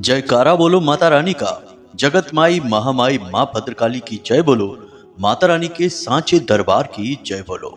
जयकारा बोलो माता रानी का। जगत माई महामाई माँ भद्रकाली की जय बोलो। माता रानी के सांचे दरबार की जय बोलो।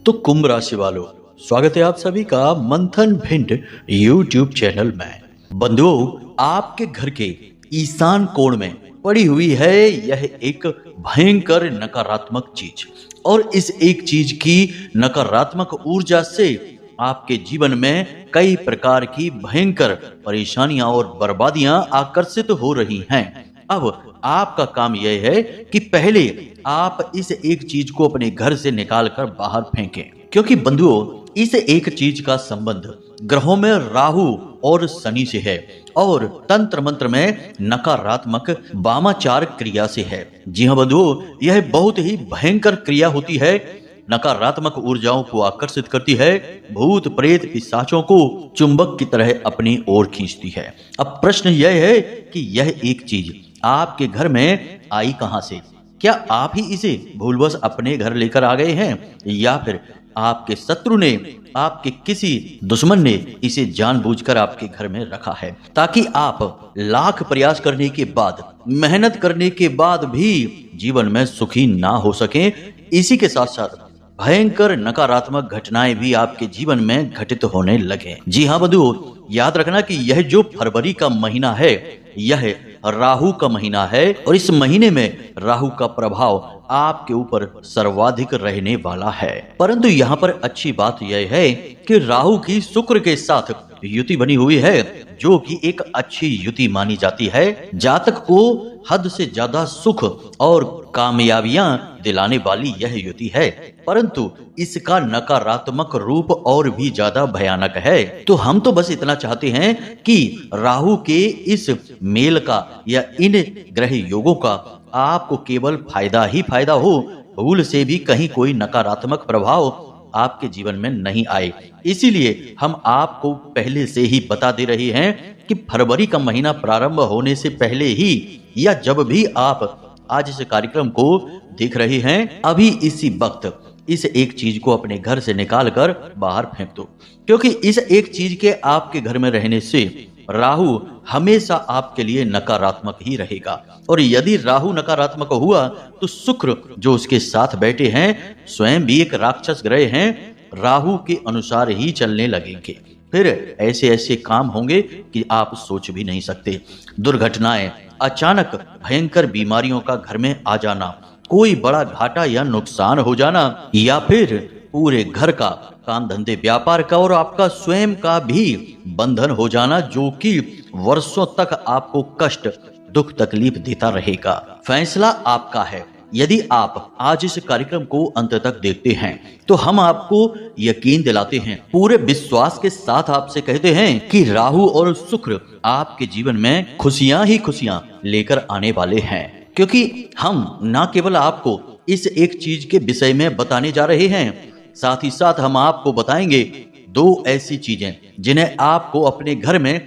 तो कुंभ राशि वालों, स्वागत है आप सभी का मंथन भिंड YouTube चैनल में। बंधुओं, आपके घर के ईशान कोण में पड़ी हुई है यह एक भयंकर नकारात्मक चीज, और इस एक चीज की नकारात्मक ऊर्जा से आपके जीवन में कई प्रकार की भयंकर परेशानियां और बर्बादियां आकर्षित हो रही हैं। अब आपका काम यह है कि पहले आप इस एक चीज को अपने घर से निकाल कर बाहर फेंकें, क्योंकि बंधुओं इस एक चीज का संबंध ग्रहों में राहु और शनि से है और तंत्र मंत्र में नकारात्मक वामाचार क्रिया से है। जी हाँ बंधुओं, यह बहुत ही भयंकर क्रिया होती है, नकारात्मक ऊर्जाओं को आकर्षित करती है, भूत प्रेत पिशाचों को चुंबक की तरह अपनी ओर खींचती है। अब प्रश्न यह है कि यह एक चीज आपके घर में आई कहां से? क्या आप ही इसे भूलवश अपने घर लेकर आ गए हैं, या फिर आपके शत्रु ने, आपके किसी दुश्मन ने इसे जानबूझकर आपके घर में रखा है, ताकि आप लाख प्रयास करने के बाद, मेहनत करने के बाद भी जीवन में सुखी ना हो सकें। इसी के साथ साथ भयंकर नकारात्मक घटनाएं भी आपके जीवन में घटित होने लगे। जी हाँ बंधुओं, याद रखना कि यह जो फरवरी का महीना है यह राहु का महीना है, और इस महीने में राहु का प्रभाव आपके ऊपर सर्वाधिक रहने वाला है। परंतु यहाँ पर अच्छी बात यह है कि राहु की शुक्र के साथ युति बनी हुई है, जो कि एक अच्छी युति मानी जाती है। जातक को हद से ज्यादा सुख और कामयाबियां दिलाने वाली यह युति है, परंतु इसका नकारात्मक रूप और भी ज्यादा भयानक है। तो हम तो बस इतना चाहते हैं कि राहु के इस मेल का या इन ग्रह योगों का आपको केवल फायदा ही फायदा हो, भूल से भी कहीं कोई नकारात्मक प्रभाव आपके जीवन में नहीं आए। इसीलिए हम आपको पहले से ही बता दे रहे हैं कि फरवरी का महीना प्रारंभ होने से पहले ही, या जब भी आप आज इस कार्यक्रम को देख रहे हैं, अभी इसी वक्त इस एक चीज को अपने घर से निकाल कर बाहर फेंक दो, क्योंकि इस एक चीज के आपके घर में रहने से राहु हमेशा आपके लिए नकारात्मक ही रहेगा, और यदि राहु नकारात्मक हुआ तो शुक्र जो उसके साथ बैठे हैं स्वयं भी एक राक्षस ग्रह हैं, राहु के अनुसार ही चलने लगेंगे। फिर ऐसे ऐसे काम होंगे कि आप सोच भी नहीं सकते। दुर्घटनाएं, अचानक भयंकर बीमारियों का घर में आ जाना, कोई बड़ा घाटा या नुकसान हो जाना, या फिर पूरे घर का, काम धंधे व्यापार का और आपका स्वयं का भी बंधन हो जाना, जो कि वर्षों तक आपको कष्ट, दुख, तकलीफ देता रहेगा। फैसला आपका है। यदि आप आज इस कार्यक्रम को अंत तक देखते हैं तो हम आपको यकीन दिलाते हैं, पूरे विश्वास के साथ आपसे कहते हैं कि राहु और शुक्र आपके जीवन में खुशियां ही खुशियां लेकर आने वाले हैं। क्योंकि हम न केवल आपको इस एक चीज के विषय में बताने जा रहे हैं, साथ ही साथ हम आपको बताएंगे दो ऐसी चीजें जिन्हें आपको अपने घर में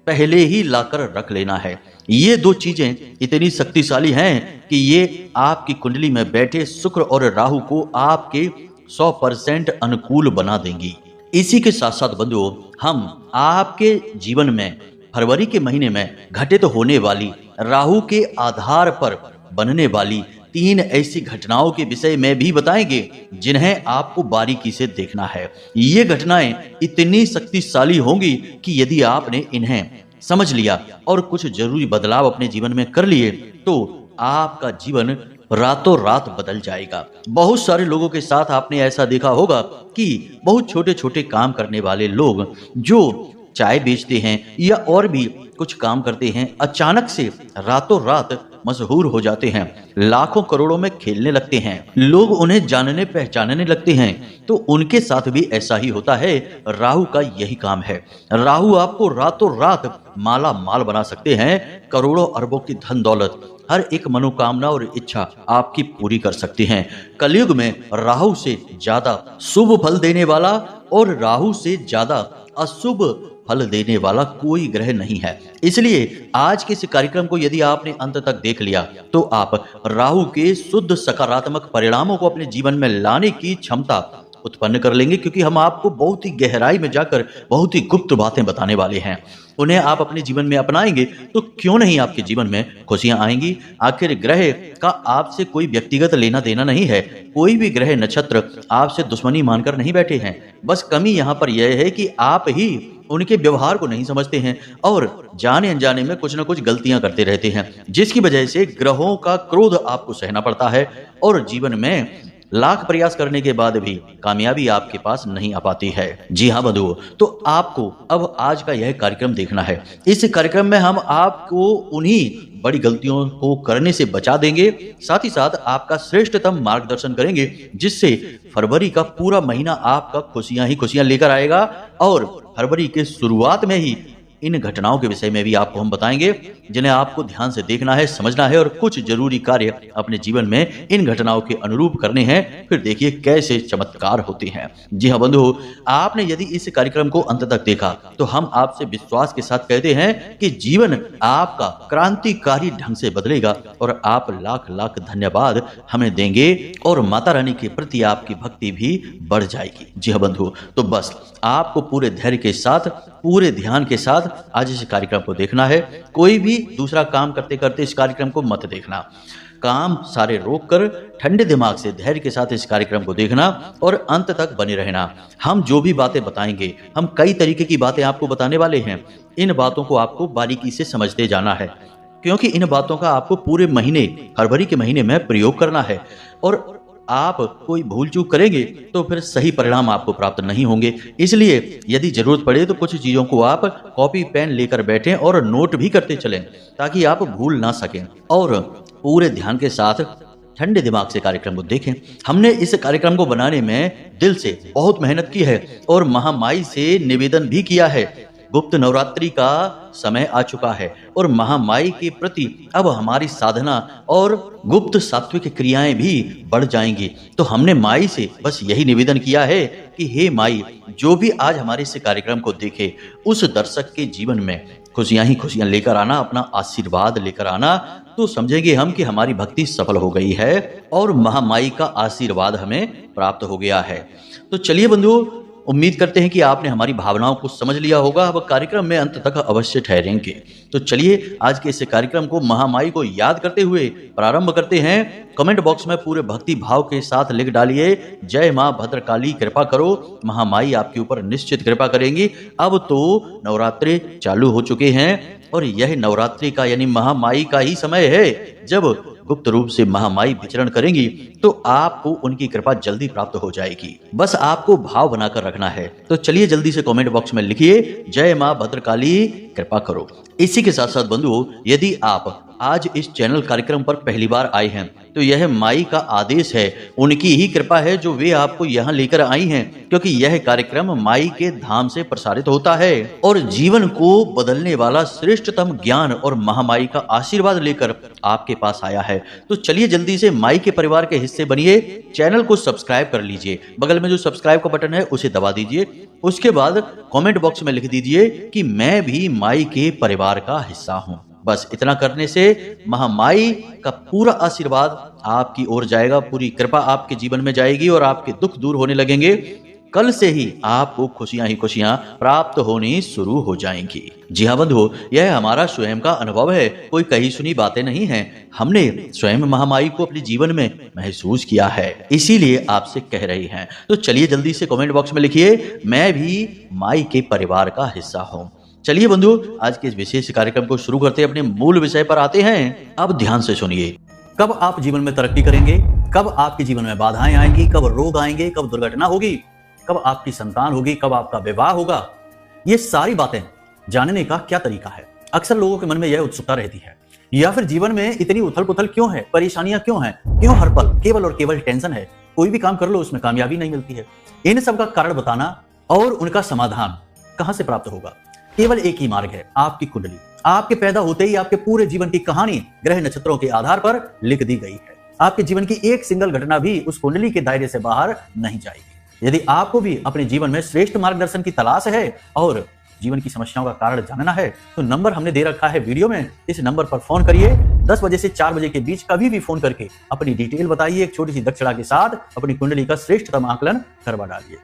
पहले ही लाकर रख लेना है। ये दो चीजें इतनी शक्तिशाली हैं कि ये आपकी कुंडली में बैठे शुक्र और राहु को आपके 100% अनुकूल बना देंगी। इसी के साथ साथ बंधुओं, हम आपके जीवन में फरवरी के महीने में घटित होने वाली, राहु के आधार पर बनने वाली 3 ऐसी घटनाओं के विषय में भी बताएंगे जिन्हें आपको बारीकी से देखना है। ये घटनाएं इतनी शक्तिशाली होंगी कि यदि आपने इन्हें समझ लिया और कुछ जरूरी बदलाव अपने जीवन में कर लिए तो आपका जीवन रातों रात बदल जाएगा। बहुत सारे लोगों के साथ आपने ऐसा देखा होगा कि बहुत छोटे छोटे काम करने वाले लोग जो चाय बेचते हैं या और भी कुछ काम करते हैं, अचानक से रातों रात मशहूर हो जाते हैं, लाखों करोड़ों में खेलने लगते हैं, लोग उन्हें जानने पहचानने लगते हैं। तो उनके साथ भी ऐसा ही होता है। राहु का यही काम है। राहु आपको रातों रात माला माल बना सकते हैं, करोड़ों अरबों की धन दौलत, हर एक मनोकामना और इच्छा आपकी पूरी कर सकते हैं। कलयुग में राहु से ज्यादा शुभ फल देने वाला और राहु से ज्यादा अशुभ फल देने वाला कोई ग्रह नहीं है। इसलिए आज के इस कार्यक्रम को यदि आपने अंत तक देख लिया तो आप राहु के शुद्ध सकारात्मक परिणामों को अपने जीवन में लाने की क्षमता उत्पन्न कर लेंगे, क्योंकि हम आपको बहुत ही गहराई में जाकर बहुत ही गुप्त बातें बताने वाले हैं। उन्हें आप अपने जीवन में अपनाएंगे तो क्यों नहीं आपके जीवन में खुशियां आएंगी। आखिर ग्रह का आपसे कोई व्यक्तिगत लेना देना नहीं है। कोई भी ग्रह नक्षत्र आपसे दुश्मनी मानकर नहीं बैठे हैं। बस कमी यहाँ पर यह है कि आप ही उनके व्यवहार को नहीं समझते हैं और जाने अनजाने में कुछ न कुछ गलतियां करते रहते हैं, जिसकी वजह से ग्रहों का क्रोध आपको सहना पड़ता है और जीवन में लाख प्रयास करने के बाद भी कामयाबी आपके पास नहीं आ पाती है। जी हाँ बंधुओं, तो आपको अब आज का यह कार्यक्रम देखना है। इस कार्यक्रम में हम आपको उन्हीं बड़ी गलतियों को करने से बचा देंगे, साथ ही साथ आपका श्रेष्ठतम मार्गदर्शन करेंगे, जिससे फरवरी का पूरा महीना आपका खुशियां ही खुशियां लेकर आएगा। और फरवरी के शुरुआत में ही इन घटनाओं के विषय में भी आपको हम बताएंगे, जिन्हें आपको ध्यान से देखना है, समझना है और कुछ जरूरी कार्य अपने जीवन में इन घटनाओं के अनुरूप करने हैं। फिर देखिए कैसे चमत्कार होते हैं। जी हाँ बंधु, आपने यदि इस कार्यक्रम को अंत तक देखा तो हम आपसे विश्वास के साथ कहते हैं कि जीवन आपका क्रांतिकारी ढंग से बदलेगा और आप लाख लाख धन्यवाद हमें देंगे और माता रानी के प्रति आपकी भक्ति भी बढ़ जाएगी। जी हाँ बंधु, तो बस आपको पूरे धैर्य के साथ, पूरे ध्यान के साथ आज इस कार्यक्रम को देखना है। कोई भी दूसरा काम करते करते इस कार्यक्रम को मत देखना। काम सारे रोक कर ठंडे दिमाग से धैर्य के साथ इस कार्यक्रम को देखना और अंत तक बने रहना। हम जो भी बातें बताएंगे, हम कई तरीके की बातें आपको बताने वाले हैं। इन बातों को आपको बारीकी से समझते जाना है, क्योंकि इन बातों का आपको पूरे महीने, फरवरी के महीने में प्रयोग करना है। और आप कोई भूल चूक करेंगे तो फिर सही परिणाम आपको प्राप्त नहीं होंगे। इसलिए यदि जरूरत पड़े तो कुछ चीजों को आप कॉपी पेन लेकर बैठें और नोट भी करते चलें, ताकि आप भूल ना सकें। और पूरे ध्यान के साथ ठंडे दिमाग से कार्यक्रम को देखें। हमने इस कार्यक्रम को बनाने में दिल से बहुत मेहनत की है और महामाई से निवेदन भी किया है। गुप्त नवरात्रि का समय आ चुका है और महामाई के प्रति अब हमारी साधना और गुप्त सात्विक क्रियाएं भी बढ़ जाएंगी। तो हमने माई से बस यही निवेदन किया है कि हे माई, जो भी आज हमारे इस कार्यक्रम को देखे उस दर्शक के जीवन में खुशियां ही खुशियां लेकर आना, अपना आशीर्वाद लेकर आना। तो समझेंगे हम कि हमारी भक्ति सफल हो गई है और महामाई का आशीर्वाद हमें प्राप्त हो गया है। तो चलिए बंधुओं, उम्मीद करते हैं कि आपने हमारी भावनाओं को समझ लिया होगा। अब कार्यक्रम में अंत तक अवश्य ठहरेंगे। तो चलिए आज के इस कार्यक्रम को महामाई को याद करते हुए प्रारंभ करते हैं। कमेंट बॉक्स में पूरे भक्ति भाव के साथ लिख डालिए, जय मां भद्रकाली कृपा करो। महामाई आपके ऊपर निश्चित कृपा करेंगी। अब तो नवरात्रि चालू हो चुके हैं और यह नवरात्रि का यानी महामाई का ही समय है। जब गुप्त रूप से महामाई विचरण करेंगी तो आपको उनकी कृपा जल्दी प्राप्त हो जाएगी। बस आपको भाव बनाकर रखना है। तो चलिए जल्दी से कमेंट बॉक्स में लिखिए, जय मां भद्रकाली कृपा करो। इसी के साथ साथ बंधुओं, यदि आप आज इस चैनल कार्यक्रम पर पहली बार आए हैं तो यह माई का आदेश है, उनकी ही कृपा है जो वे आपको यहाँ लेकर आई हैं, क्योंकि यह कार्यक्रम माई के धाम से प्रसारित होता है और जीवन को बदलने वाला श्रेष्ठतम ज्ञान और महामाई का आशीर्वाद लेकर आपके पास आया है। तो चलिए जल्दी से माई के परिवार के हिस्से बनिए। चैनल को सब्सक्राइब कर लीजिए, बगल में जो सब्सक्राइब का बटन है उसे दबा दीजिए। उसके बाद कमेंट बॉक्स में लिख दीजिए कि मैं भी माई के परिवार का हिस्सा हूँ। बस इतना करने से महामाई का पूरा आशीर्वाद आपकी ओर जाएगा, पूरी कृपा आपके जीवन में जाएगी और आपके दुख दूर होने लगेंगे। कल से ही आपको खुशियां ही खुशियां प्राप्त होनी शुरू हो जाएंगी। जी हाँ बंधुओं, यह हमारा स्वयं का अनुभव है, कोई कही सुनी बातें नहीं हैं। हमने स्वयं महामाई को अपने जीवन में महसूस किया है, इसीलिए आपसे कह रही हैं। तो चलिए जल्दी से कमेंट बॉक्स में लिखिए, मैं भी माई के परिवार का हिस्सा हूँ। चलिए बंधु, आज के इस विशेष कार्यक्रम को शुरू करते अपने मूल विषय पर आते हैं। अब ध्यान से सुनिए। कब आप जीवन में तरक्की करेंगे, कब आपके जीवन में बाधाएं आएंगी, कब रोग आएंगे, कब दुर्घटना होगी, कब आपकी संतान होगी, कब आपका विवाह होगा, ये सारी बातें जानने का क्या तरीका है? अक्सर लोगों के मन में यह उत्सुकता रहती है। या फिर जीवन में इतनी उथल पुथल क्यों है, परेशानियां क्यों हैं, क्यों हर पल केवल और केवल टेंशन है, कोई भी काम कर लो उसमें कामयाबी नहीं मिलती है। इन सब का कारण बताना और उनका समाधान कहां से प्राप्त होगा? केवल एक ही मार्ग है, आपकी कुंडली। आपके पैदा होते ही आपके पूरे जीवन की कहानी ग्रह नक्षत्रों के आधार पर लिख दी गई है। आपके जीवन की एक सिंगल घटना भी उस कुंडली के दायरे से बाहर नहीं जाएगी। यदि आपको भी अपने जीवन में श्रेष्ठ मार्गदर्शन की तलाश है और जीवन की समस्याओं का कारण जानना है तो नंबर हमने दे रखा है वीडियो में, इस नंबर पर फोन करिए। 10 बजे से 4 बजे के बीच कभी भी फोन करके अपनी डिटेल बताइए, एक छोटी सी दक्षिणा के साथ अपनी कुंडली का श्रेष्ठतम आकलन करवा डालिए।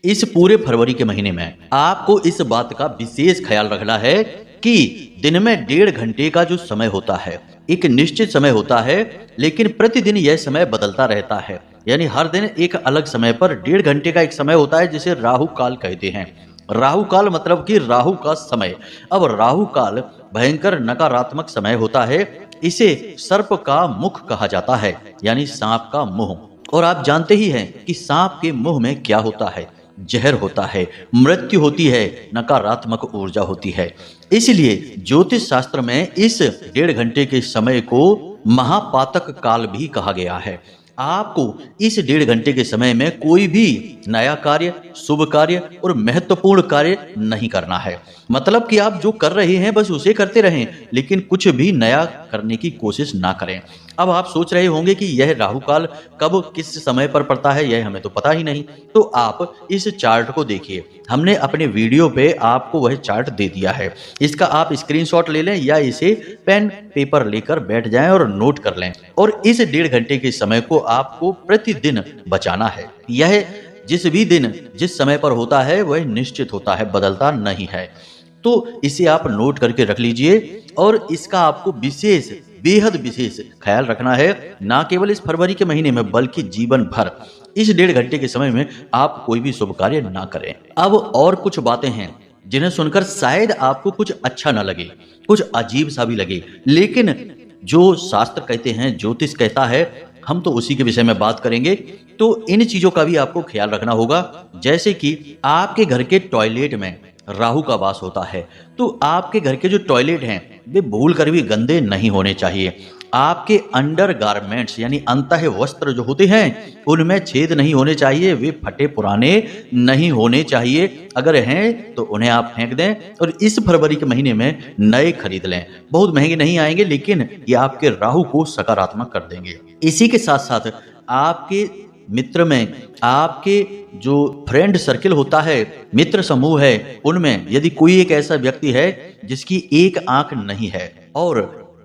इस पूरे फरवरी के महीने में आपको इस बात का विशेष ख्याल रखना है कि दिन में 1.5 घंटे का जो समय होता है एक निश्चित समय होता है, लेकिन प्रतिदिन यह समय बदलता रहता है। यानी हर दिन एक अलग समय पर 1.5 घंटे का एक समय होता है जिसे राहु काल कहते हैं। राहु काल मतलब कि राहु का समय। अब राहु काल भयंकर नकारात्मक समय होता है। इसे सर्प का मुख कहा जाता है, यानी सांप का मुंह। और आप जानते ही हैं कि सांप के मुंह में क्या होता है, जहर होता है, मृत्यु होती है, नकारात्मक ऊर्जा होती है। इसलिए ज्योतिष शास्त्र में इस 1.5 घंटे के समय को महापातक काल भी कहा गया है। आपको इस 1.5 घंटे के समय में कोई भी नया कार्य, शुभ कार्य और महत्वपूर्ण कार्य नहीं करना है। मतलब कि आप जो कर रहे हैं बस उसे करते रहें, लेकिन कुछ भी नया करने की कोशिश ना करें। अब आप सोच रहे होंगे कि यह राहु काल कब किस समय पर पड़ता है, यह हमें तो पता ही नहीं। तो आप इस चार्ट को देखिए, हमने अपने वीडियो पे आपको वह चार्ट दे दिया है। इसका आप स्क्रीनशॉट ले लें या इसे पेन पेपर लेकर बैठ जाएं और नोट कर लें। और इस 1.5 घंटे के समय को आपको प्रतिदिन बचाना है। यह जिस भी दिन जिस समय पर होता है वह निश्चित होता है, बदलता नहीं है। तो इसे आप नोट करके रख लीजिए और इसका आपको विशेष, बेहद विशेष ख्याल रखना है, ना केवल इस फरवरी के महीने में बल्कि जीवन भर। इस 1.5 घंटे के समय में आप कोई भी शुभ कार्य ना करें। अब और कुछ बातें हैं जिन्हें सुनकर शायद आपको कुछ अच्छा ना लगे, कुछ अजीब सा भी लगे, लेकिन जो शास्त्र कहते हैं, ज्योतिष कहता है, हम तो उसी के विषय में बात करेंगे। तो इन चीजों का भी आपको ख्याल रखना होगा। जैसे कि आपके घर के टॉयलेट में राहु का वास होता है, तो आपके घर के जो टॉयलेट हैं वे भूल कर भी गंदे नहीं होने चाहिए। आपके अंडर गारमेंट्स यानी अंतः वस्त्र जो होते हैं उनमें छेद नहीं होने चाहिए, वे फटे पुराने नहीं होने चाहिए। अगर हैं तो उन्हें आप फेंक दें और इस फरवरी के महीने में नए खरीद लें। बहुत महंगे नहीं आएंगे, लेकिन ये आपके राहु को सकारात्मक कर देंगे। इसी के साथ साथ आपके मित्र में, आपके जो फ्रेंड सर्किल होता है, मित्र समूह है, उनमें यदि कोई एक ऐसा व्यक्ति है जिसकी एक आंख नहीं है और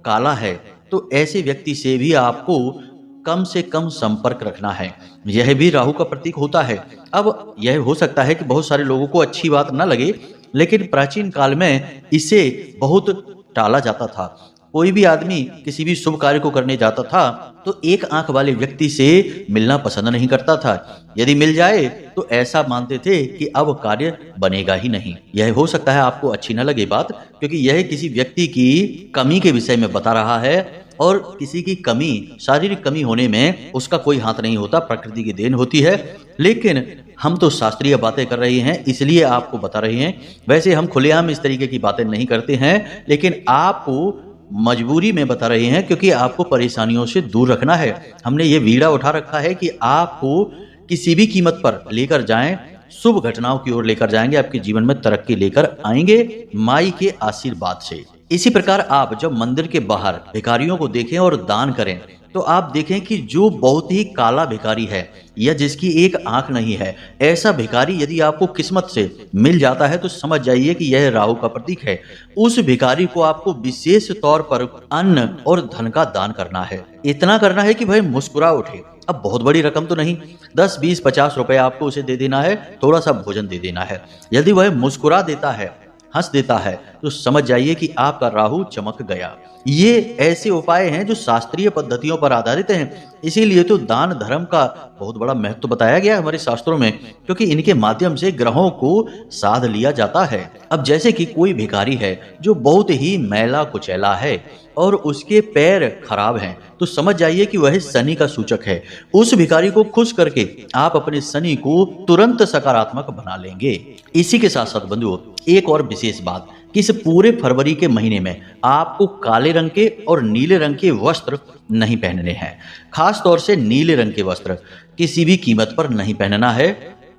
काला है, तो ऐसे व्यक्ति से भी आपको कम से कम संपर्क रखना है। यह भी राहु का प्रतीक होता है। अब यह हो सकता है कि बहुत सारे लोगों को अच्छी बात न लगे, लेकिन प्राचीन काल में इसे बहुत टाला जाता था। कोई भी आदमी किसी भी शुभ कार्य को करने जाता था तो एक आंख वाले व्यक्ति से मिलना पसंद नहीं करता था। यदि मिल जाए तो ऐसा मानते थे कि अब कार्य बनेगा ही नहीं। यह हो सकता है आपको अच्छी न लगे बात, क्योंकि यह किसी व्यक्ति की कमी के विषय में बता रहा है, और किसी की कमी, शारीरिक कमी होने में उसका कोई हाथ नहीं होता, प्रकृति की देन होती है। लेकिन हम तो शास्त्रीय बातें कर रहे हैं, इसलिए आपको बता रहे हैं। वैसे हम खुलेआम इस तरीके की बातें नहीं करते हैं, लेकिन आपको मजबूरी में बता रहे हैं क्योंकि आपको परेशानियों से दूर रखना है। हमने ये वीड़ा उठा रखा है कि आपको किसी भी कीमत पर लेकर जाएं, शुभ घटनाओं की ओर लेकर जाएंगे, आपके जीवन में तरक्की लेकर आएंगे माई के आशीर्वाद से। इसी प्रकार आप जब मंदिर के बाहर भिखारियों को देखें और दान करें तो आप देखें कि जो बहुत ही काला भिखारी है या जिसकी एक आंख नहीं है, ऐसा भिखारी यदि आपको किस्मत से मिल जाता है तो समझ जाइए कि यह राहु का प्रतीक है। उस भिखारी को आपको विशेष तौर पर अन्न और धन का दान करना है। इतना करना है कि भाई मुस्कुरा उठे। अब बहुत बड़ी रकम तो नहीं, 10, 20, 50 रुपए आपको उसे दे देना है, थोड़ा सा भोजन दे देना है। यदि वह मुस्कुरा देता है, हंस देता है, तो समझ जाइए कि आपका राहु चमक गया। ये ऐसे उपाय हैं जो शास्त्रीय पद्धतियों पर आधारित हैं। इसीलिए तो दान धर्म का बहुत बड़ा महत्व बताया गया हमारे शास्त्रों में, क्योंकि इनके माध्यम से ग्रहों को साध लिया जाता है। अब जैसे कि कोई भिखारी है जो बहुत ही मैला कुचैला है और उसके पैर खराब हैं, तो समझ जाइए कि वह शनि का सूचक है। उस भिखारी को खुश करके आप अपने शनि को तुरंत सकारात्मक बना लेंगे। इसी के साथ साथ बंधुओं, एक और विशेष बात कि इस पूरे फरवरी के महीने में आपको काले रंग के और नीले रंग के वस्त्र नहीं पहनने हैं। खास तौर से नीले रंग के वस्त्र किसी भी कीमत पर नहीं पहनना है।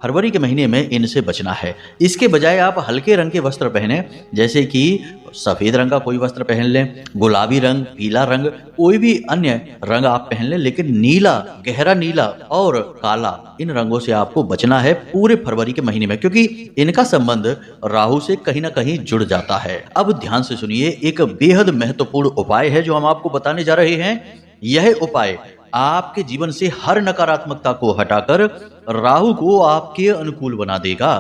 फरवरी के महीने में इनसे बचना है। इसके बजाय आप हल्के रंग के वस्त्र पहने, जैसे कि सफेद रंग का कोई वस्त्र पहन लें, गुलाबी रंग, पीला रंग, कोई भी अन्य रंग आप पहन लें, लेकिन नीला, गहरा नीला और काला, इन रंगों से आपको बचना है पूरे फरवरी के महीने में, क्योंकि इनका संबंध राहु से कहीं ना कहीं जुड़ जाता है। अब ध्यान से सुनिए, एक बेहद महत्वपूर्ण उपाय है जो हम आपको बताने जा रहे हैं। यह उपाय आपके जीवन से हर नकारात्मकता को हटाकर राहु को आपके अनुकूल बना देगा।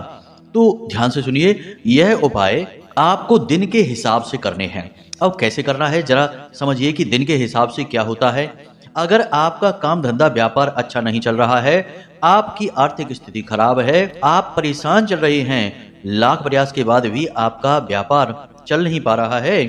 तो ध्यान से सुनिए, यह उपाय आपको दिन के हिसाब से करने हैं। अब कैसे करना है जरा समझिए कि दिन के हिसाब से क्या होता है। अगर आपका काम धंधा व्यापार अच्छा नहीं चल रहा है, आपकी आर्थिक स्थिति खराब है, आप परेशान चल रहे हैं, लाख प्रयास के बाद भी आपका व्यापार चल नहीं पा रहा है,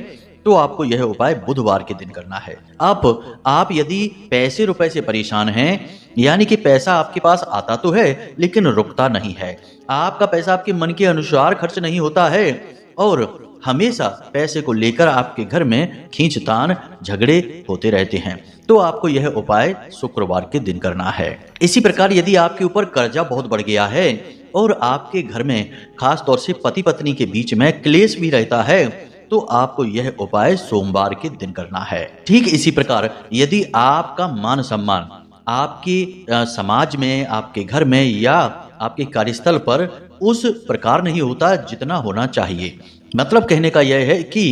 तो आपको यह उपाय बुधवार के दिन करना है। आप यदि पैसे रुपए से परेशान हैं, यानी कि पैसा आपके पास आता तो है लेकिन रुकता नहीं है, आपका पैसा आपके मन के अनुसार खर्च नहीं होता है और हमेशा पैसे को लेकर आपके घर में खींचतान झगड़े होते रहते हैं, तो आपको यह उपाय शुक्रवार के दिन करना है। इसी प्रकार यदि आपके ऊपर कर्जा बहुत बढ़ गया है और आपके घर में खास तौर से पति पत्नी के बीच में क्लेश भी रहता है, तो आपको यह उपाय सोमवार के दिन करना है। ठीक इसी प्रकार यदि आपका मान सम्मान आपके समाज में, आपके घर में या आपके कार्यस्थल पर उस प्रकार नहीं होता जितना होना चाहिए, मतलब कहने का यह है कि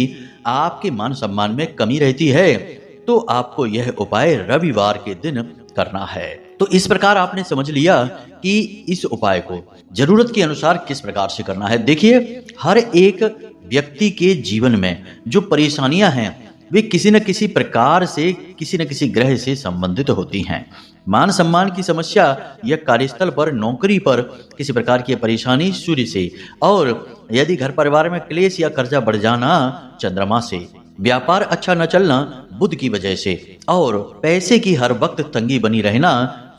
आपके मान सम्मान में कमी रहती है, तो आपको यह उपाय रविवार के दिन करना है। तो इस प्रकार आपने समझ लिया कि इस उपाय को जरूरत के अनुसार किस प्रकार से करना है। देखिए, हर एक व्यक्ति के जीवन में जो परेशानियां हैं वे किसी न किसी प्रकार से, किसी न किसी ग्रह से संबंधित होती हैं। मान सम्मान की समस्या या कार्यस्थल पर, नौकरी पर किसी प्रकार की परेशानी सूर्य से, और यदि घर परिवार में क्लेश या कर्जा बढ़ जाना चंद्रमा से, व्यापार अच्छा न चलना बुध की वजह से, और पैसे की हर वक्त तंगी बनी रहना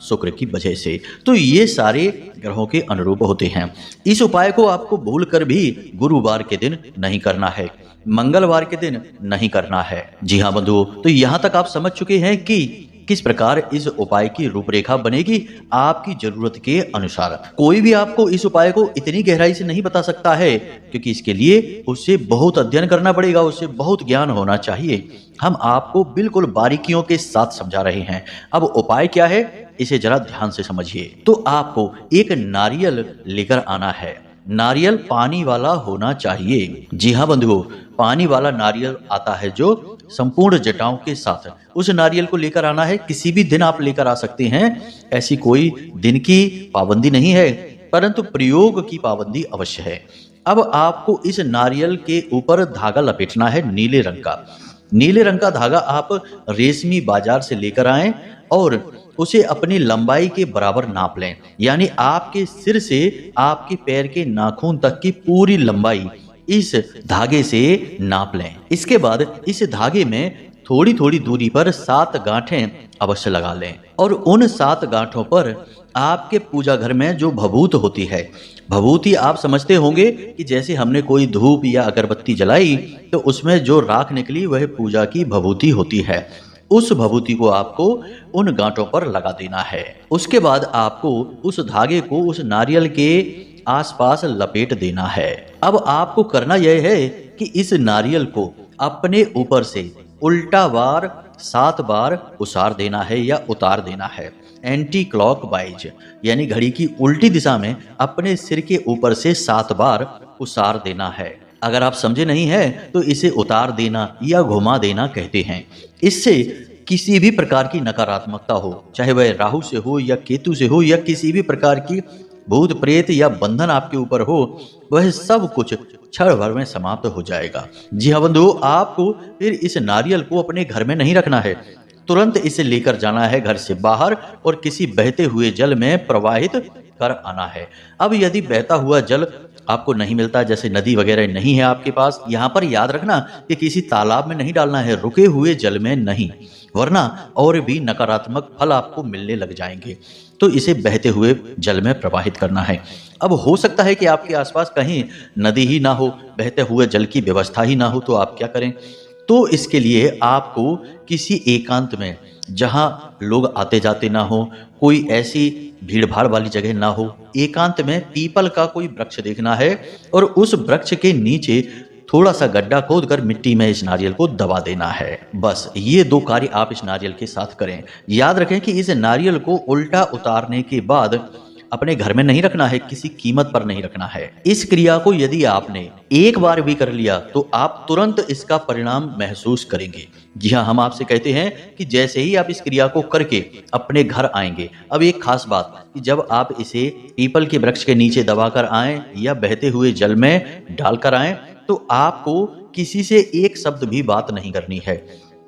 शुक्र की वजह से, तो ये सारे ग्रहों के अनुरूप होते हैं। इस उपाय को आपको भूलकर भी गुरुवार के दिन नहीं करना है, मंगलवार के दिन नहीं करना है। जी हाँ बंधुओं, तो यहाँ तक आप समझ चुके हैं कि किस प्रकार इस उपाय की रूपरेखा बनेगी आपकी जरूरत के अनुसार। कोई भी आपको इस उपाय को इतनी गहराई से नहीं बता सकता है, क्योंकि इसके लिए उससे बहुत अध्ययन करना पड़ेगा, उससे बहुत ज्ञान होना चाहिए। हम आपको बिल्कुल बारीकियों के साथ समझा रहे हैं। अब उपाय क्या है इसे जरा ध्यान से समझिए। तो आपको एक नारियल लेकर आना है। नारियल पानी वाला होना चाहिए। जी हाँ बंधुओं, पानी वाला नारियल आता है जो संपूर्ण जटाओं के साथ, उस नारियल को लेकर आना है। किसी भी दिन आप लेकर आ सकते हैं, ऐसी कोई दिन की पाबंदी नहीं है, परंतु प्रयोग की पाबंदी अवश्य है। अब आपको इस नारियल के ऊपर धागा लपेटना है नीले रंग का। नीले रंग का धागा आप रेशमी बाजार से लेकर आएं और उसे अपनी लंबाई के बराबर नाप लें, यानी आपके सिर से आपके पैर के नाखून तक की पूरी लंबाई इस धागे से नाप लें। इसके बाद इस धागे में थोड़ी थोड़ी दूरी पर 7 गांठें अवश्य लगा लें, और उन 7 गांठों पर आपके पूजा घर में जो भभूत होती है, भभूति आप समझते होंगे कि जैसे हमने कोई धूप या अगरबत्ती जलाई तो उसमें जो राख निकली वह पूजा की भभूति होती है। उस भभूति को आपको उन गांठों पर लगा देना है। उसके बाद आपको उस धागे को उस नारियल के आसपास लपेट देना है। अब आपको करना यह है कि इस नारियल को अपने ऊपर से उल्टा वार 7 बार उसार देना है या उतार देना है, एंटी क्लॉकवाइज, यानी घड़ी की उल्टी दिशा में अपने सिर के ऊपर से 7 बार उसार देना है। अगर आप समझे नहीं हैं तो इसे उतार देना या घुमा देना कहते हैं। इससे किसी भी प्रकार की नकारात्मकता हो, चाहे वह राहु से हो या केतु से हो या किसी भी प्रकार की भूत प्रेत या बंधन आपके ऊपर हो, वह सब कुछ क्षण भर में समाप्त हो जाएगा। जी हाँ बंधुओं, आपको फिर इस नारियल को अपने घर में नहीं रखना है, तुरंत इसे लेकर जाना है घर से बाहर और किसी बहते हुए जल में प्रवाहित कर आना है। अब यदि बहता हुआ जल आपको नहीं मिलता, जैसे नदी वगैरह नहीं है आपके पास, यहाँ पर याद रखना कि किसी तालाब में नहीं डालना है, रुके हुए जल में नहीं, वरना और भी नकारात्मक फल आपको मिलने लग जाएंगे। तो इसे बहते हुए जल में प्रवाहित करना है। अब हो सकता है कि आपके आसपास कहीं नदी ही ना हो, बहते हुए जल की व्यवस्था ही ना हो, तो आप क्या करें? तो इसके लिए आपको किसी एकांत में, जहां लोग आते जाते ना हो, कोई ऐसी भीड़ भाड़ वाली जगह ना हो, एकांत में पीपल का कोई वृक्ष देखना है और उस वृक्ष के नीचे थोड़ा सा गड्ढा खोदकर मिट्टी में इस नारियल को दबा देना है। बस ये 2 कार्य आप इस नारियल के साथ करें। याद रखें कि इस नारियल को उल्टा उतारने के बाद अपने घर में नहीं रखना है, किसी कीमत पर नहीं रखना है। इस क्रिया को यदि आपने एक बार भी कर लिया तो आप तुरंत इसका परिणाम महसूस करेंगे। जी हाँ, हम आपसे कहते हैं कि जैसे ही आप इस क्रिया को करके अपने घर आएंगे, अब एक खास बात कि जब आप इसे पीपल के वृक्ष के नीचे दबाकर आएं या बहते हुए जल में डालकर आएं, तो आपको किसी से एक शब्द भी बात नहीं करनी है,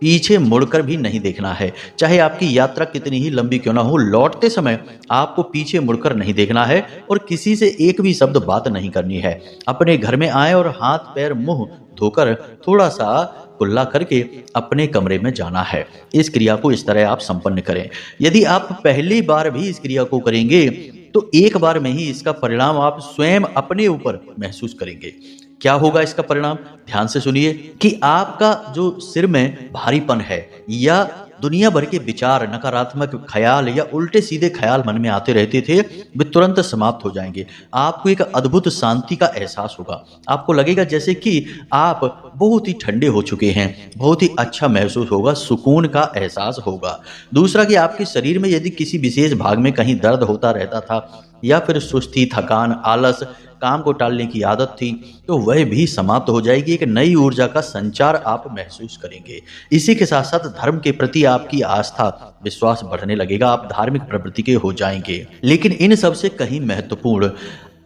पीछे मुड़कर भी नहीं देखना है। चाहे आपकी यात्रा कितनी ही लंबी क्यों ना हो, लौटते समय आपको पीछे मुड़कर नहीं देखना है और किसी से एक भी शब्द बात नहीं करनी है। अपने घर में आए और हाथ पैर मुंह धोकर थोड़ा सा कुल्ला करके अपने कमरे में जाना है। इस क्रिया को इस तरह आप संपन्न करें। यदि आप पहली बार भी इस क्रिया को करेंगे तो एक बार में ही इसका परिणाम आप स्वयं अपने ऊपर महसूस करेंगे। क्या होगा इसका परिणाम? ध्यान से सुनिए कि आपका जो सिर में भारीपन है या दुनिया भर के विचार, नकारात्मक ख्याल या उल्टे सीधे ख्याल मन में आते रहते थे, वे तुरंत समाप्त हो जाएंगे। आपको एक अद्भुत शांति का एहसास होगा। आपको लगेगा जैसे कि आप बहुत ही ठंडे हो चुके हैं, बहुत ही अच्छा महसूस होगा, सुकून का एहसास होगा। दूसरा कि आपके शरीर में यदि किसी विशेष भाग में कहीं दर्द होता रहता था या फिर सुस्ती, थकान, आलस, काम को टालने की आदत थी, तो वह भी समाप्त हो जाएगी। एक नई ऊर्जा का संचार आप महसूस करेंगे। इसी के साथ साथ धर्म के प्रति आपकी आस्था, विश्वास बढ़ने लगेगा। आप धार्मिक प्रवृत्ति के हो जाएंगे। लेकिन इन सबसे कहीं महत्वपूर्ण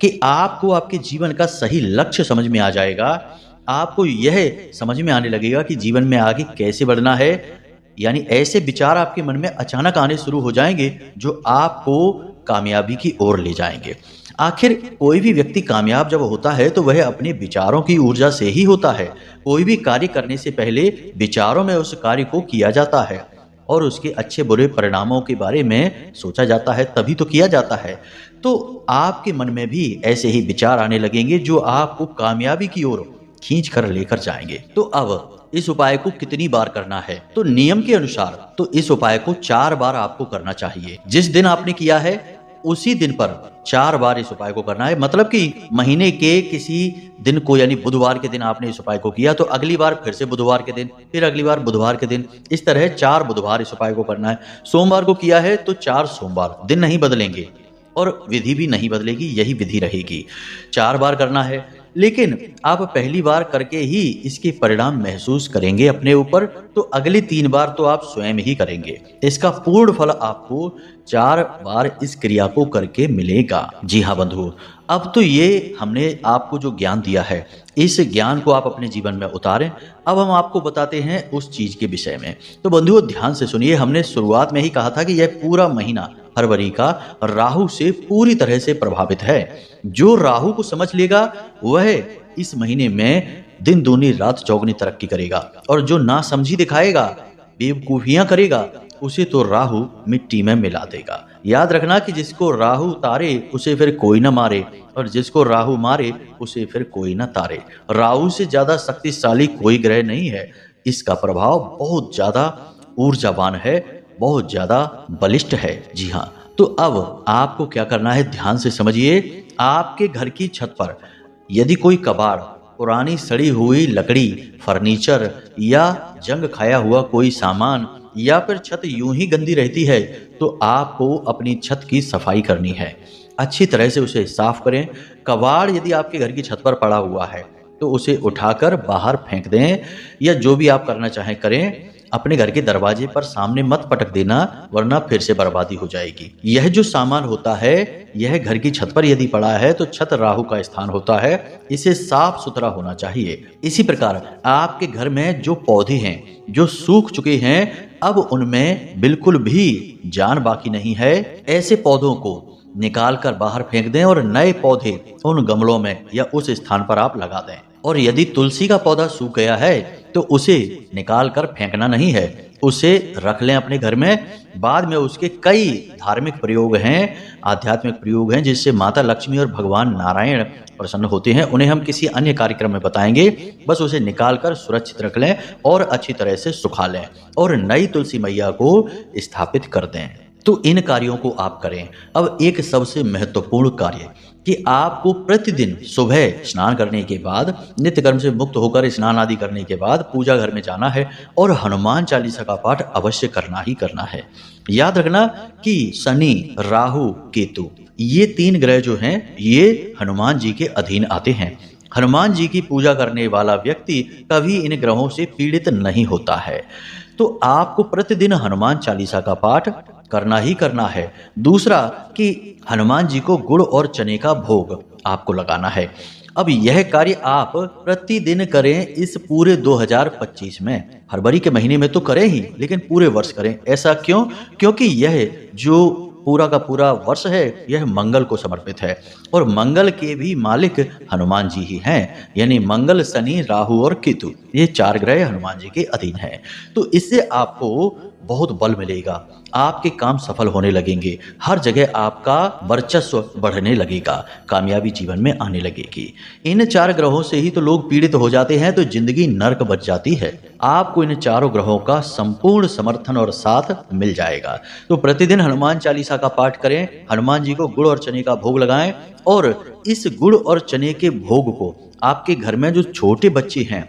कि आपको आपके जीवन का सही लक्ष्य समझ में आ जाएगा। आपको यह समझ में आने लगेगा कि जीवन में आगे कैसे बढ़ना है। यानी ऐसे विचार आपके मन में अचानक आने शुरू हो जाएंगे जो आपको कामयाबी की ओर ले जाएंगे। आखिर कोई भी व्यक्ति कामयाब जब होता है तो वह अपने विचारों की ऊर्जा से ही होता है। कोई भी कार्य करने से पहले विचारों में उस कार्य को किया जाता है और उसके अच्छे बुरे परिणामों के बारे में सोचा जाता है, तभी तो किया जाता है। तो आपके मन में भी ऐसे ही विचार आने लगेंगे जो आपको कामयाबी की ओर खींच कर लेकर जाएंगे। तो अब इस उपाय को कितनी बार करना है? तो नियम के अनुसार तो इस उपाय को 4 बार आपको करना चाहिए। जिस दिन आपने किया है उसी दिन पर 4 बार इस उपाय को करना है। मतलब कि महीने के किसी दिन को, यानी बुधवार के दिन आपने इस उपाय को किया तो अगली बार फिर से बुधवार के दिन, फिर अगली बार बुधवार के दिन, इस तरह 4 बुधवार इस उपाय को करना है। सोमवार को किया है तो 4 सोमवार, दिन नहीं बदलेंगे और विधि भी नहीं बदलेगी, यही विधि रहेगी। 4 बार करना है। लेकिन आप पहली बार करके ही इसके परिणाम महसूस करेंगे अपने ऊपर, तो अगली 3 बार तो आप स्वयं ही करेंगे। इसका पूर्ण फल आपको 4 बार इस क्रिया को करके मिलेगा। जी हाँ बंधुओं, अब तो ये हमने आपको जो ज्ञान दिया है, इस ज्ञान को आप अपने जीवन में उतारें। अब हम आपको बताते हैं उस चीज के विषय में। तो बंधुओं ध्यान से सुनिए, हमने शुरुआत में ही कहा था कि यह पूरा महीना फरवरी का राहु से पूरी तरह से प्रभावित है। जो राहु को समझ लेगा वह इस महीने में दिन दूनी रात चौगनी तरक्की करेगा, और जो ना समझी दिखाएगा, बेवकूफियां करेगा, उसे तो राहु मिट्टी में मिला देगा। याद रखना कि जिसको राहु तारे उसे फिर कोई ना मारे, और जिसको राहु मारे उसे फिर कोई ना तारे। राहु से ज्यादा शक्तिशाली कोई ग्रह नहीं है। इसका प्रभाव बहुत ज्यादा ऊर्जावान है, बहुत ज्यादा बलिष्ठ है। जी हाँ, तो अब आपको क्या करना है ध्यान से समझिए। आपके घर की छत पर यदि कोई कबाड़, पुरानी सड़ी हुई लकड़ी, फर्नीचर या जंग खाया हुआ कोई सामान, या फिर छत यूं ही गंदी रहती है, तो आपको अपनी छत की सफाई करनी है। अच्छी तरह से उसे साफ करें। कबाड़ यदि आपके घर की छत पर पड़ा हुआ है तो उसे उठाकर बाहर फेंक दें, या जो भी आप करना चाहें करें। अपने घर के दरवाजे पर सामने मत पटक देना, वरना फिर से बर्बादी हो जाएगी। यह जो सामान होता है, यह घर की छत पर यदि पड़ा है तो छत राहु का स्थान होता है, इसे साफ सुथरा होना चाहिए। इसी प्रकार आपके घर में जो पौधे हैं जो सूख चुके हैं, अब उनमें बिल्कुल भी जान बाकी नहीं है। ऐसे पौधों को निकाल कर बाहर फेंक दें और नए पौधे उन गमलों में या उस स्थान पर आप लगा दें। और यदि तुलसी का पौधा सूख गया है तो उसे निकाल कर फेंकना नहीं है, उसे रख लें अपने घर में। बाद में उसके कई धार्मिक प्रयोग हैं, आध्यात्मिक प्रयोग हैं, जिससे माता लक्ष्मी और भगवान नारायण प्रसन्न होते हैं। उन्हें हम किसी अन्य कार्यक्रम में बताएंगे। बस उसे निकाल कर सुरक्षित रख लें और अच्छी तरह से सुखा लें और नई तुलसी मैया को स्थापित कर दें। तो इन कार्यों को आप करें। अब एक सबसे महत्वपूर्ण कार्य कि आपको प्रतिदिन सुबह स्नान करने के बाद, नित्य कर्म से मुक्त होकर स्नान आदि करने के बाद पूजा घर में जाना है और हनुमान चालीसा का पाठ अवश्य करना ही करना है। याद रखना कि शनि, राहु, केतु ये 3 ग्रह जो हैं ये हनुमान जी के अधीन आते हैं। हनुमान जी की पूजा करने वाला व्यक्ति कभी इन ग्रहों से पीड़ित नहीं होता है। तो आपको प्रतिदिन हनुमान चालीसा का पाठ करना ही करना है। दूसरा कि हनुमान जी को गुड़ और चने का भोग आपको लगाना है। अब यह कार्य आप प्रतिदिन करें इस पूरे 2025 में। फरवरी के महीने में तो करें ही, लेकिन पूरे वर्ष करें। ऐसा क्यों? क्योंकि यह जो पूरा का पूरा वर्ष है यह मंगल को समर्पित है और मंगल के भी मालिक हनुमान जी ही हैं। यानी मंगल, शनि, राहु और केतु ये 4 ग्रह हनुमान जी के अधीन हैं। तो इससे आपको बहुत बल मिलेगा, आपके काम सफल होने लगेंगे, हर जगह आपका वर्चस्व बढ़ने लगेगा, कामयाबी जीवन में आने लगेगी। इन 4 ग्रहों से ही तो लोग पीड़ित हो जाते हैं तो जिंदगी नर्क बच जाती है। आपको इन 4 ग्रहों का संपूर्ण समर्थन और साथ मिल जाएगा। तो प्रतिदिन हनुमान चालीसा का पाठ करें, हनुमान जी को गुड़ और चने का भोग लगाएं और इस गुड़ और चने के भोग को आपके घर में जो छोटे बच्चे हैं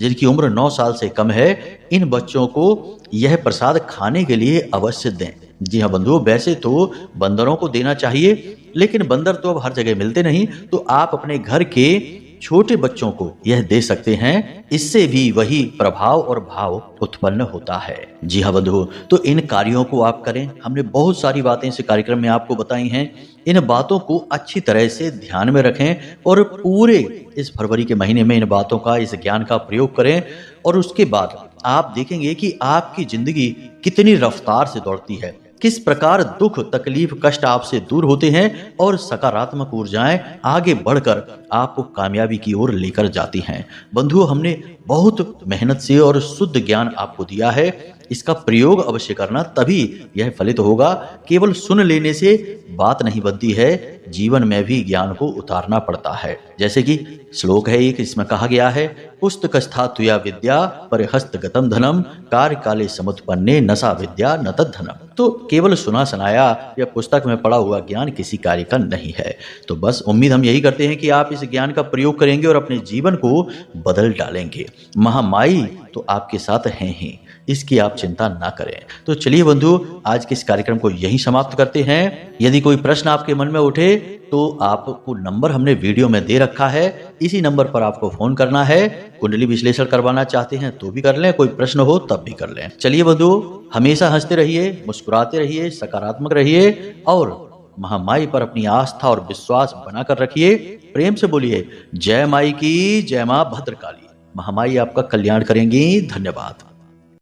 जिनकी उम्र 9 साल से कम है, इन बच्चों को यह प्रसाद खाने के लिए अवश्य दें। जी हाँ बंधुओं, वैसे तो बंदरों को देना चाहिए, लेकिन बंदर तो अब हर जगह मिलते नहीं, तो आप अपने घर के छोटे बच्चों को यह दे सकते हैं। इससे भी वही प्रभाव और भाव उत्पन्न होता है। जी हाँ बंधुओं, तो इन कार्यों को आप करें। हमने बहुत सारी बातें इस कार्यक्रम में आपको बताई हैं। इन बातों को अच्छी तरह से ध्यान में रखें और पूरे इस फरवरी के महीने में इन बातों का, इस ज्ञान का प्रयोग करें और उसके बाद आप देखेंगे कि आपकी जिंदगी कितनी रफ्तार से दौड़ती है, किस प्रकार दुख, तकलीफ, कष्ट आपसे दूर होते हैं और सकारात्मक ऊर्जाएं आगे बढ़कर आपको कामयाबी की ओर लेकर जाती हैं। बंधुओं, हमने बहुत मेहनत से और शुद्ध ज्ञान आपको दिया है। इसका प्रयोग अवश्य करना, तभी यह फलित होगा। केवल सुन लेने से बात नहीं बनती है, जीवन में भी ज्ञान को उतारना पड़ता है। जैसे कि श्लोक है एक, इसमें कहा गया है, पुस्तक स्थातुया विद्या परिहस्तगतम धनम कार्य काले समुत्पन्ने नसा विद्या न तद्धनम। तो केवल सुना सुनाया या पुस्तक में पढ़ा हुआ ज्ञान किसी कार्य का नहीं है। तो बस उम्मीद हम यही करते हैं कि आप इस ज्ञान का प्रयोग करेंगे और अपने जीवन को बदल डालेंगे। महामाई तो आपके साथ हैं ही, इसकी आप चिंता ना करें। तो चलिए बंधु, आज के इस कार्यक्रम को यहीं समाप्त करते हैं। यदि कोई प्रश्न आपके मन में उठे तो आपको नंबर हमने वीडियो में दे रखा है, इसी नंबर पर आपको फोन करना है। कुंडली विश्लेषण करवाना चाहते हैं तो भी कर लें, कोई प्रश्न हो तब भी कर लें। चलिए बंधु, हमेशा हंसते रहिए, मुस्कुराते रहिए, सकारात्मक रहिए और महामाई पर अपनी आस्था और विश्वास बनाकर रखिए। प्रेम से बोलिए जय माई की जय, मां भद्रकाली। महामाई आपका कल्याण करेंगी। धन्यवाद।